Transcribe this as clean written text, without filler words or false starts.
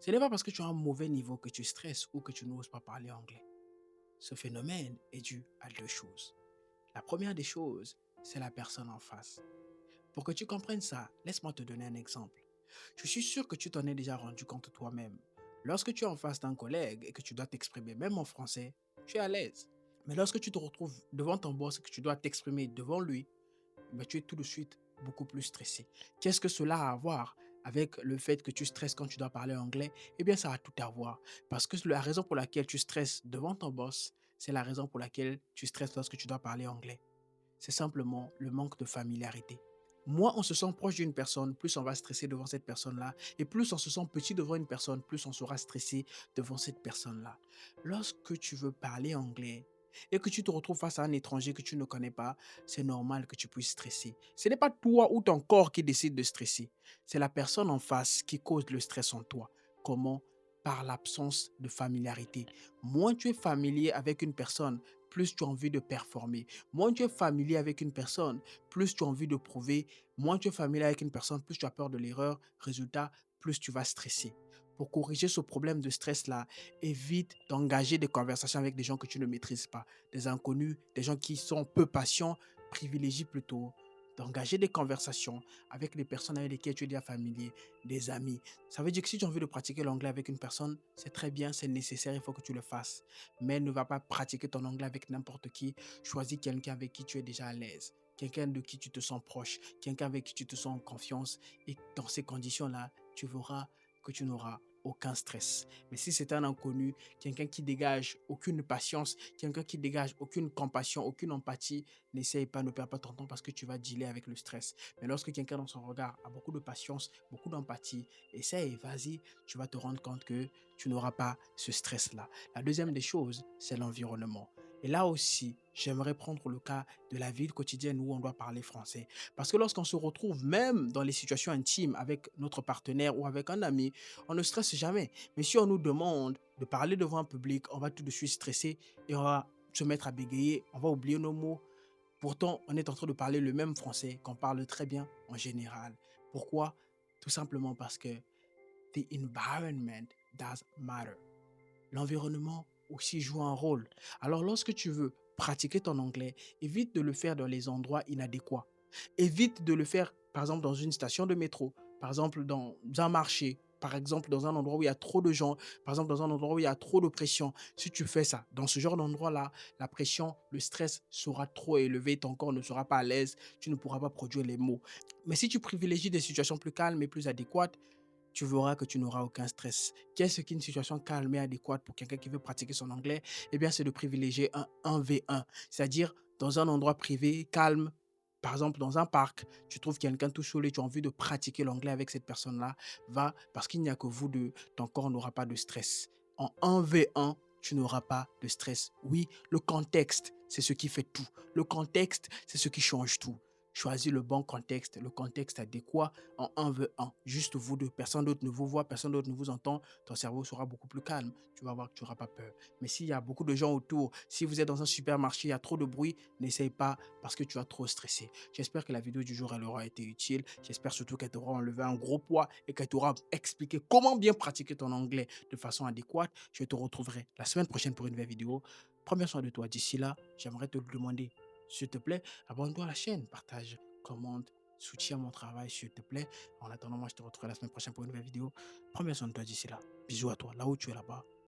Ce n'est pas parce que tu as un mauvais niveau que tu stresses ou que tu n'oses pas parler anglais. Ce phénomène est dû à deux choses. La première des choses, c'est la personne en face. Pour que tu comprennes ça, laisse-moi te donner un exemple. Je suis sûr que tu t'en es déjà rendu compte toi-même. Lorsque tu es en face d'un collègue et que tu dois t'exprimer même en français, tu es à l'aise. Mais lorsque tu te retrouves devant ton boss et que tu dois t'exprimer devant lui, ben, tu es tout de suite beaucoup plus stressé. Qu'est-ce que cela a à voir avec le fait que tu stresses quand tu dois parler anglais? Eh bien, ça a tout à voir. Parce que la raison pour laquelle tu stresses devant ton boss, c'est la raison pour laquelle tu stresses lorsque tu dois parler anglais. C'est simplement le manque de familiarité. Moins on se sent proche d'une personne, plus on va stresser devant cette personne-là. Et plus on se sent petit devant une personne, plus on sera stressé devant cette personne-là. Lorsque tu veux parler anglais et que tu te retrouves face à un étranger que tu ne connais pas, c'est normal que tu puisses stresser. Ce n'est pas toi ou ton corps qui décide de stresser. C'est la personne en face qui cause le stress en toi. Comment? Par l'absence de familiarité. Moins tu es familier avec une personne, plus tu as envie de performer. Moins tu es familier avec une personne, plus tu as envie de prouver. Moins tu es familier avec une personne, plus tu as peur de l'erreur. Résultat, plus tu vas stresser. Pour corriger ce problème de stress-là, évite d'engager des conversations avec des gens que tu ne maîtrises pas. Des inconnus, des gens qui sont peu patients. Privilégie plutôt d'engager des conversations avec les personnes avec lesquelles tu es déjà familier, des amis. Ça veut dire que si tu as envie de pratiquer l'anglais avec une personne, c'est très bien, c'est nécessaire, il faut que tu le fasses. Mais ne va pas pratiquer ton anglais avec n'importe qui. Choisis quelqu'un avec qui tu es déjà à l'aise, quelqu'un de qui tu te sens proche, quelqu'un avec qui tu te sens en confiance. Et dans ces conditions-là, tu verras que tu n'auras aucun stress. Mais si c'est un inconnu, quelqu'un qui dégage aucune patience, quelqu'un qui dégage aucune compassion, aucune empathie, n'essaye pas, ne perds pas ton temps parce que tu vas dealer avec le stress. Mais lorsque quelqu'un dans son regard a beaucoup de patience, beaucoup d'empathie, essaye, vas-y, tu vas te rendre compte que tu n'auras pas ce stress-là. La deuxième des choses, c'est l'environnement. Et là aussi, j'aimerais prendre le cas de la vie quotidienne où on doit parler français. Parce que lorsqu'on se retrouve même dans les situations intimes avec notre partenaire ou avec un ami, on ne stresse jamais. Mais si on nous demande de parler devant un public, on va tout de suite stresser et on va se mettre à bégayer, on va oublier nos mots. Pourtant, on est en train de parler le même français qu'on parle très bien en général. Pourquoi? Tout simplement parce que the environment does matter. L'environnement aussi joue un rôle. Alors lorsque tu veux pratiquer ton anglais, évite de le faire dans les endroits inadéquats. Évite de le faire, par exemple, dans une station de métro, par exemple, dans un marché, par exemple, dans un endroit où il y a trop de gens, par exemple, dans un endroit où il y a trop de pression. Si tu fais ça, dans ce genre d'endroit-là, la pression, le stress sera trop élevé, ton corps ne sera pas à l'aise, tu ne pourras pas produire les mots. Mais si tu privilégies des situations plus calmes et plus adéquates, tu verras que tu n'auras aucun stress. Qu'est-ce qu'une situation calme et adéquate pour quelqu'un qui veut pratiquer son anglais? Eh bien, c'est de privilégier un 1v1, c'est-à-dire dans un endroit privé, calme. Par exemple, dans un parc, tu trouves quelqu'un tout seul et tu as envie de pratiquer l'anglais avec cette personne-là, va, parce qu'il n'y a que vous deux, ton corps n'aura pas de stress. En 1v1, tu n'auras pas de stress. Oui, le contexte, c'est ce qui fait tout. Le contexte, c'est ce qui change tout. Choisis le bon contexte, le contexte adéquat en 1v1. Juste vous deux. Personne d'autre ne vous voit, personne d'autre ne vous entend. Ton cerveau sera beaucoup plus calme. Tu vas voir que tu n'auras pas peur. Mais s'il y a beaucoup de gens autour, si vous êtes dans un supermarché, il y a trop de bruit, n'essaye pas parce que tu vas trop stresser. J'espère que la vidéo du jour, elle aura été utile. J'espère surtout qu'elle t'aura enlevé un gros poids et qu'elle t'aura expliqué comment bien pratiquer ton anglais de façon adéquate. Je te retrouverai la semaine prochaine pour une nouvelle vidéo. Prends bien soin de toi. D'ici là, j'aimerais te le demander. S'il te plaît, abonne-toi à la chaîne, partage, commente, soutiens mon travail, s'il te plaît. En attendant, moi, je te retrouve la semaine prochaine pour une nouvelle vidéo. Prends bien soin de toi d'ici là. Bisous à toi, là où tu es là-bas.